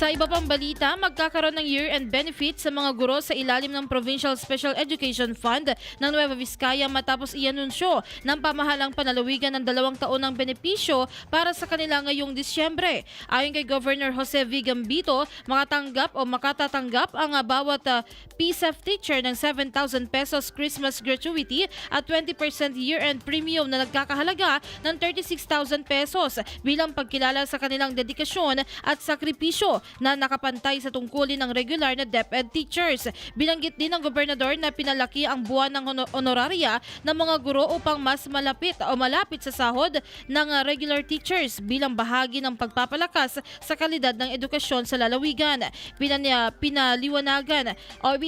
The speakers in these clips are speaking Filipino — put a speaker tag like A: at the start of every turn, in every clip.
A: Sa iba pang balita, magkakaroon ng year-end benefit sa mga guro sa ilalim ng Provincial Special Education Fund ng Nueva Vizcaya matapos ianunsyo ng pamahalang panalawigan ng 2 taon ng benepisyo para sa kanila ngayong Disyembre. Ayon kay Governor Jose V. Gambito, makatatanggap ang bawat PSEF teacher ng 7,000 pesos Christmas gratuity at 20% year-end premium na nagkakahalaga ng 36,000 pesos bilang pagkilala sa kanilang dedikasyon at sakripisyo na nakapantay sa tungkulin ng regular na DepEd teachers. Binanggit din ng gobernador na pinalaki ang buwan ng honoraria ng mga guro upang mas malapit sa sahod ng regular teachers bilang bahagi ng pagpapalakas sa kalidad ng edukasyon sa lalawigan.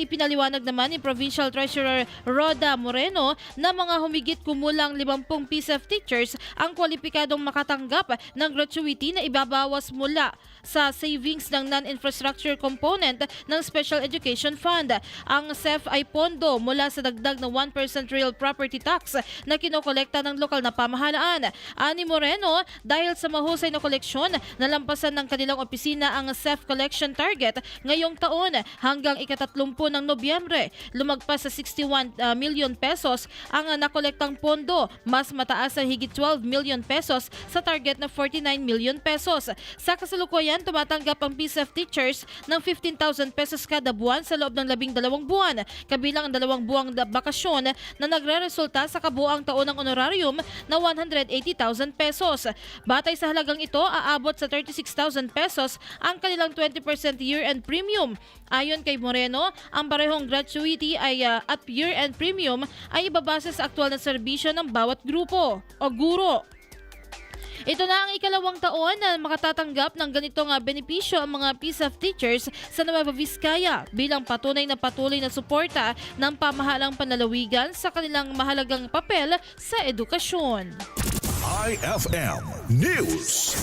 A: Pinaliwanag naman ni Provincial Treasurer Roda Moreno na mga humigit kumulang 50 PSEF teachers ang kwalipikadong makatanggap ng gratuity na ibabawas mula sa savings ng non-infrastructure component ng Special Education Fund. Ang SEF ay pondo mula sa dagdag na 1% real property tax na kinokolekta ng lokal na pamahalaan. Ani Moreno, dahil sa mahusay na koleksyon, nalampasan ng kanilang opisina ang SEF collection target ngayong taon hanggang ika-30 ng Nobyembre. Lumagpas sa 61 million pesos ang nakolektang pondo, mas mataas ang higit 12 million pesos sa target na 49 million pesos. Sa kasalukuyan, tumatanggap ang PSEF teachers ng 15,000 pesos kada buwan sa loob ng 12 buwan, kabilang ang 2 buwang bakasyon na nagre-resulta sa kabuang taon ng honorarium na 180,000 pesos. Batay sa halagang ito, aabot sa 36,000 pesos ang kanilang 20% year-end premium. Ayon kay Moreno, ang parehong gratuity at year-end premium ay ibabase sa aktual na serbisyo ng bawat grupo o guro. Ito na ang ika-2 taon na makatatanggap ng ganitong benepisyo ang mga PSEF teachers sa Nueva Vizcaya bilang patuloy na suporta ng pamahalang panlalawigan sa kanilang mahalagang papel sa edukasyon.
B: IFM News.